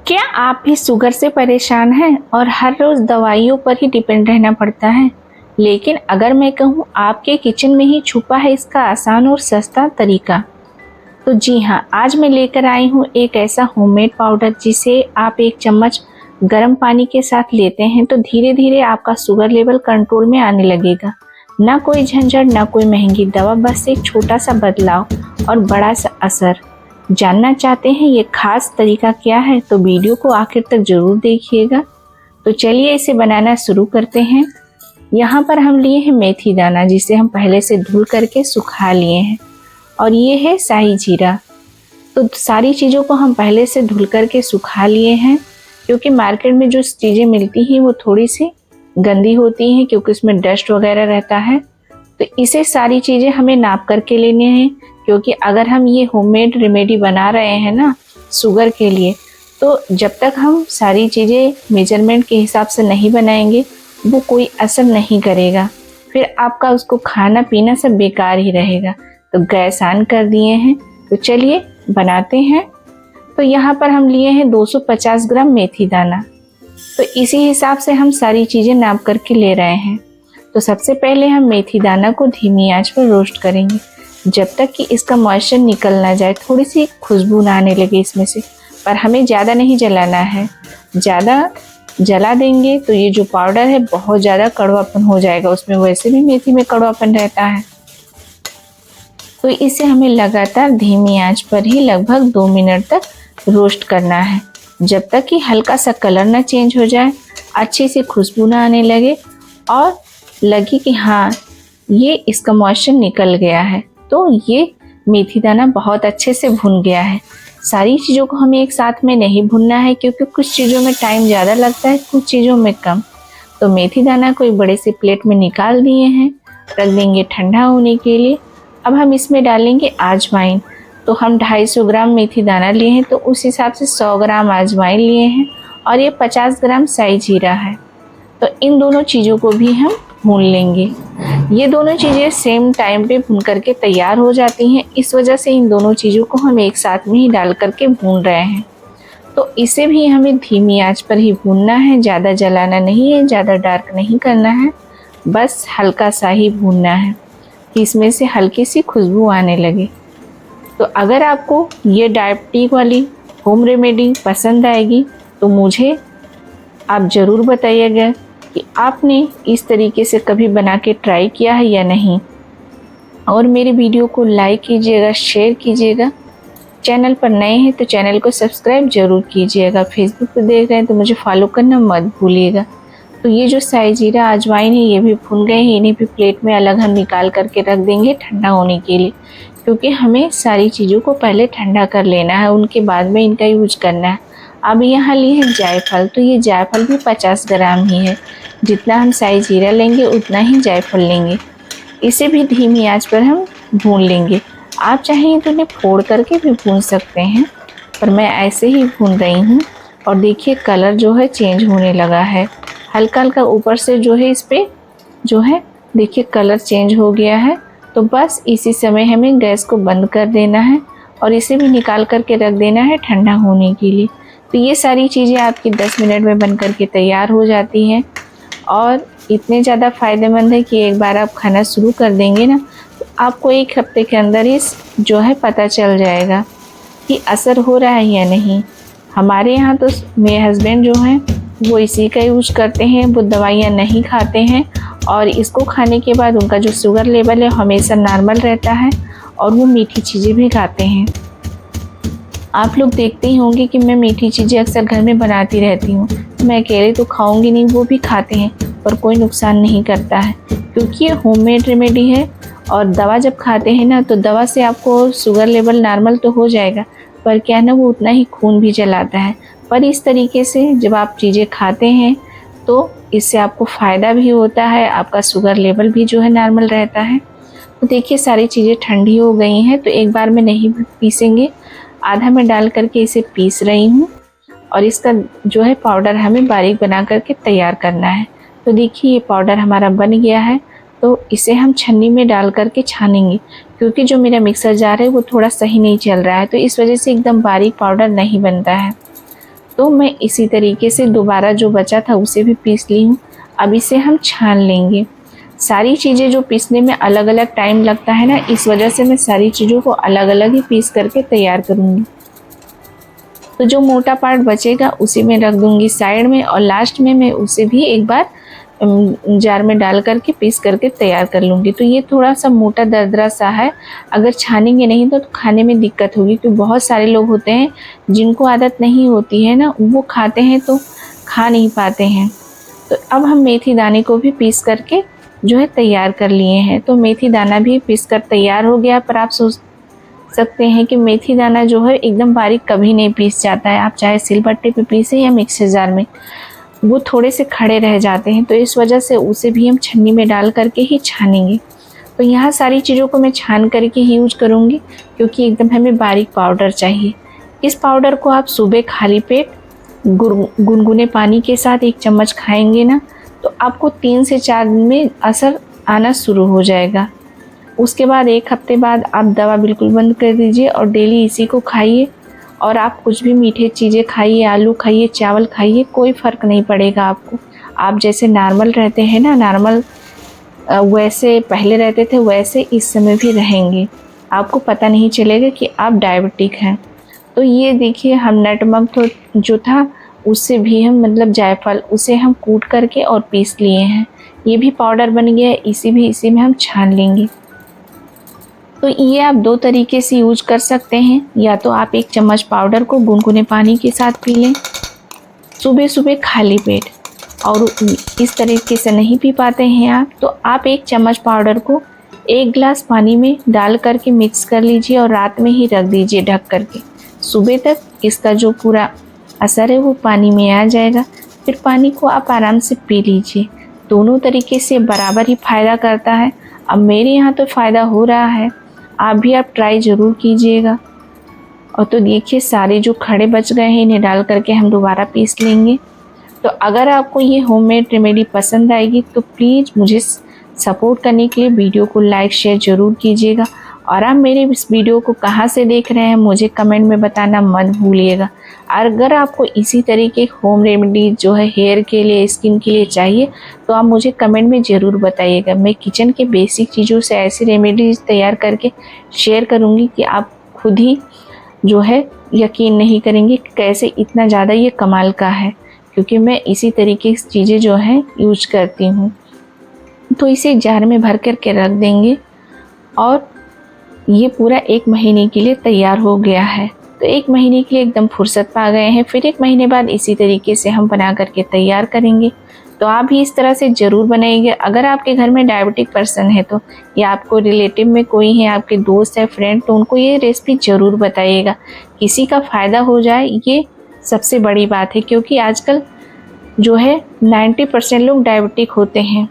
क्या आप भी शुगर से परेशान हैं और हर रोज़ दवाइयों पर ही डिपेंड रहना पड़ता है? लेकिन अगर मैं कहूँ आपके किचन में ही छुपा है इसका आसान और सस्ता तरीका। तो जी हाँ, आज मैं लेकर आई हूँ एक ऐसा होममेड पाउडर जिसे आप एक चम्मच गर्म पानी के साथ लेते हैं तो धीरे धीरे आपका शुगर लेवल कंट्रोल में आने लगेगा। ना कोई झंझट, ना कोई महंगी दवा, बस एक छोटा सा बदलाव और बड़ा सा असर। जानना चाहते हैं ये खास तरीका क्या है तो वीडियो को आखिर तक जरूर देखिएगा। तो चलिए इसे बनाना शुरू करते हैं। यहाँ पर हम लिए हैं मेथी दाना जिसे हम पहले से धुल करके सुखा लिए हैं, और ये है शाही जीरा। तो सारी चीज़ों को हम पहले से धुल करके सुखा लिए हैं, क्योंकि मार्केट में जो चीज़ें मिलती हैं वो थोड़ी सी गंदी होती हैं क्योंकि उसमें डस्ट वगैरह रहता है। तो इसे सारी चीज़ें हमें नाप करके लेने हैं, क्योंकि अगर हम ये होममेड रेमेडी बना रहे हैं ना शुगर के लिए, तो जब तक हम सारी चीज़ें मेजरमेंट के हिसाब से नहीं बनाएंगे वो कोई असर नहीं करेगा, फिर आपका उसको खाना पीना सब बेकार ही रहेगा। तो गैस ऑन कर दिए हैं, तो चलिए बनाते हैं। तो यहाँ पर हम लिए हैं 250 ग्राम मेथी दाना। तो इसी हिसाब से हम सारी चीज़ें नाप करके ले रहे हैं। तो सबसे पहले हम मेथी दाना को धीमी आंच पर रोस्ट करेंगे जब तक कि इसका मॉइस्चर निकल ना जाए, थोड़ी सी खुशबू ना आने लगे इसमें से। पर हमें ज़्यादा नहीं जलाना है, ज़्यादा जला देंगे तो ये जो पाउडर है बहुत ज़्यादा कड़वापन हो जाएगा, उसमें वैसे भी मेथी में कड़वापन रहता है। तो इसे हमें लगातार धीमी आंच पर ही लगभग 2 मिनट तक रोस्ट करना है, जब तक कि हल्का सा कलर ना चेंज हो जाए, अच्छी सी खुशबू ना आने लगे और लगे कि हाँ ये इसका मॉइस्चर निकल गया है। तो ये मेथी दाना बहुत अच्छे से भुन गया है। सारी चीज़ों को हमें एक साथ में नहीं भुनना है, क्योंकि कुछ चीज़ों में टाइम ज़्यादा लगता है, कुछ चीज़ों में कम। तो मेथी दाना को एक बड़े से प्लेट में निकाल दिए हैं, रख देंगे ठंडा होने के लिए। अब हम इसमें डालेंगे अजवाइन। तो हम 250 ग्राम मेथी दाना लिए हैं तो उस हिसाब से 100 ग्राम अजवाइन लिए हैं, और ये 50 ग्राम शाही जीरा है। तो इन दोनों चीज़ों को भी हम भून लेंगे। ये दोनों चीज़ें सेम टाइम पे भून करके तैयार हो जाती हैं, इस वजह से इन दोनों चीज़ों को हम एक साथ में ही डाल करके भून रहे हैं। तो इसे भी हमें धीमी आंच पर ही भूनना है, ज़्यादा जलाना नहीं है, ज़्यादा डार्क नहीं करना है, बस हल्का सा ही भूनना है कि इसमें से हल्की सी खुशबू आने लगे। तो अगर आपको ये डायबिटीज वाली होम रेमेडी पसंद आएगी तो मुझे आप ज़रूर बताइएगा कि आपने इस तरीके से कभी बना के ट्राई किया है या नहीं। और मेरे वीडियो को लाइक कीजिएगा, शेयर कीजिएगा। चैनल पर नए हैं तो चैनल को सब्सक्राइब ज़रूर कीजिएगा। फेसबुक पर देख रहे हैं तो मुझे फॉलो करना मत भूलिएगा। तो ये जो शाही जीरा अजवाइन है ये भी भुन गए हैं, इन्हें भी प्लेट में अलग हम निकाल करके रख देंगे ठंडा होने के लिए, क्योंकि हमें सारी चीज़ों को पहले ठंडा कर लेना है, उनके बाद में इनका यूज करना है। अब यहाँ लिए हैं जायफल। तो ये जायफल भी 50 ग्राम ही है, जितना हम शाही जीरा लेंगे उतना ही जायफल लेंगे। इसे भी धीमी आंच पर हम भून लेंगे। आप चाहें तो इन्हें फोड़ करके भी भून सकते हैं, पर मैं ऐसे ही भून रही हूँ। और देखिए कलर जो है चेंज होने लगा है, हल्का हल्का ऊपर से जो है इस पर जो है देखिए कलर चेंज हो गया है। तो बस इसी समय हमें गैस को बंद कर देना है और इसे भी निकाल करके रख देना है ठंडा होने के लिए। तो ये सारी चीज़ें आपकी 10 मिनट में बन करके तैयार हो जाती हैं, और इतने ज़्यादा फ़ायदेमंद है कि एक बार आप खाना शुरू कर देंगे ना तो आपको 1 हफ्ते के अंदर ही जो है पता चल जाएगा कि असर हो रहा है या नहीं। हमारे यहाँ तो मेरे हस्बैंड जो हैं वो इसी का यूज करते हैं, वो दवाइयाँ नहीं खाते हैं, और इसको खाने के बाद उनका जो शुगर लेवल है हमेशा नॉर्मल रहता है, और वो मीठी चीज़ें भी खाते हैं। आप लोग देखते ही होंगे कि मैं मीठी चीज़ें अक्सर घर में बनाती रहती हूँ। मैं अकेले तो खाऊंगी नहीं, वो भी खाते हैं, पर कोई नुकसान नहीं करता है, क्योंकि ये होममेड रेमेडी है। और दवा जब खाते हैं ना तो दवा से आपको शुगर लेवल नॉर्मल तो हो जाएगा, पर क्या है ना वो उतना ही खून भी जलाता है। पर इस तरीके से जब आप चीज़ें खाते हैं तो इससे आपको फ़ायदा भी होता है, आपका शुगर लेवल भी जो है नॉर्मल रहता है। तो देखिए सारी चीज़ें ठंडी हो गई हैं, तो एक बार में नहीं पीसेंगे, आधा में डाल करके इसे पीस रही हूँ, और इसका जो है पाउडर हमें बारीक बना करके तैयार करना है। तो देखिए ये पाउडर हमारा बन गया है, तो इसे हम छन्नी में डाल करके छानेंगे, क्योंकि जो मेरा मिक्सर जार है वो थोड़ा सही नहीं चल रहा है, तो इस वजह से एकदम बारीक पाउडर नहीं बनता है। तो मैं इसी तरीके से दोबारा जो बचा था उसे भी पीस ली हूँ। अब इसे हम छान लेंगे। सारी चीज़ें जो पीसने में अलग अलग टाइम लगता है ना, इस वजह से मैं सारी चीज़ों को अलग अलग ही पीस करके तैयार करूँगी। तो जो मोटा पार्ट बचेगा उसे मैं रख दूँगी साइड में, और लास्ट में मैं उसे भी एक बार जार में डाल करके पीस करके तैयार कर लूँगी। तो ये थोड़ा सा मोटा दरदरा सा है, अगर छानेंगे नहीं तो खाने में दिक्कत होगी, क्योंकि बहुत सारे लोग होते हैं जिनको आदत नहीं होती है ना, वो खाते हैं तो खा नहीं पाते हैं। तो अब हम मेथी दाने को भी पीस करके जो है तैयार कर लिए हैं। तो मेथी दाना भी पीस कर तैयार हो गया। पर आप सोच सकते हैं कि मेथी दाना जो है एकदम बारीक कभी नहीं पीस जाता है, आप चाहे सिलबट्टे पे पीसें या मिक्सर जार में, वो थोड़े से खड़े रह जाते हैं। तो इस वजह से उसे भी हम छन्नी में डाल करके ही छानेंगे। तो यहाँ सारी चीज़ों को मैं छान करके ही यूज करूँगी, क्योंकि एकदम हमें बारीक पाउडर चाहिए। इस पाउडर को आप सुबह खाली पेट गुनगुने पानी के साथ 1 चम्मच खाएंगे ना, तो आपको 3 से 4 दिन में असर आना शुरू हो जाएगा। उसके बाद 1 हफ्ते बाद आप दवा बिल्कुल बंद कर दीजिए और डेली इसी को खाइए। और आप कुछ भी मीठे चीज़ें खाइए, आलू खाइए, चावल खाइए, कोई फ़र्क नहीं पड़ेगा आपको। आप जैसे नॉर्मल रहते हैं ना, नॉर्मल वैसे पहले रहते थे वैसे इस समय भी रहेंगे। आपको पता नहीं चलेगा कि आप डायबिटिक हैं। तो ये देखिए, हम नटमग तो जो था उससे भी हम मतलब जायफल, उसे हम कूट करके और पीस लिए हैं। ये भी पाउडर बन गया है, इसी में हम छान लेंगे। तो ये आप 2 तरीके से यूज कर सकते हैं। या तो आप 1 चम्मच पाउडर को गुनगुने पानी के साथ पी लें सुबह सुबह खाली पेट, और इस तरीके से नहीं पी पाते हैं आप, तो आप 1 चम्मच पाउडर को 1 गिलास पानी में डाल करके मिक्स कर लीजिए और रात में ही रख दीजिए ढक करके। सुबह तक इसका जो पूरा असर है वो पानी में आ जाएगा। फिर पानी को आप आराम से पी लीजिए। दोनों तरीके से बराबर ही फ़ायदा करता है। अब मेरे यहाँ तो फ़ायदा हो रहा है, आप ट्राई ज़रूर कीजिएगा। और तो देखिए, सारे जो खड़े बच गए हैं इन्हें डाल करके हम दोबारा पीस लेंगे। तो अगर आपको ये होममेड रेमेडी पसंद आएगी तो प्लीज़ मुझे सपोर्ट करने के लिए वीडियो को लाइक शेयर ज़रूर कीजिएगा। और आप मेरे इस वीडियो को कहाँ से देख रहे हैं मुझे कमेंट में बताना मत भूलिएगा। अगर आपको इसी तरीके होम रेमेडी जो है हेयर के लिए, स्किन के लिए चाहिए, तो आप मुझे कमेंट में ज़रूर बताइएगा। मैं किचन के बेसिक चीज़ों से ऐसी रेमेडीज़ तैयार करके शेयर करूँगी कि आप खुद ही जो है यकीन नहीं करेंगे कैसे इतना ज़्यादा ये कमाल का है, क्योंकि मैं इसी तरीके की चीज़ें जो हैं यूज करती हूँ। तो इसे जार में भर करके रख देंगे और ये पूरा 1 महीने के लिए तैयार हो गया है। तो 1 महीने के लिए एकदम फुर्सत पा गए हैं। फिर 1 महीने बाद इसी तरीके से हम बना करके तैयार करेंगे। तो आप भी इस तरह से ज़रूर बनाइएगा। अगर आपके घर में डायबिटिक पर्सन है तो, या आपको रिलेटिव में कोई है, आपके दोस्त है, फ्रेंड, तो उनको ये रेसिपी ज़रूर बताइएगा। किसी का फ़ायदा हो जाए ये सबसे बड़ी बात है, क्योंकि आजकल जो है 90% लोग डायबिटिक होते हैं।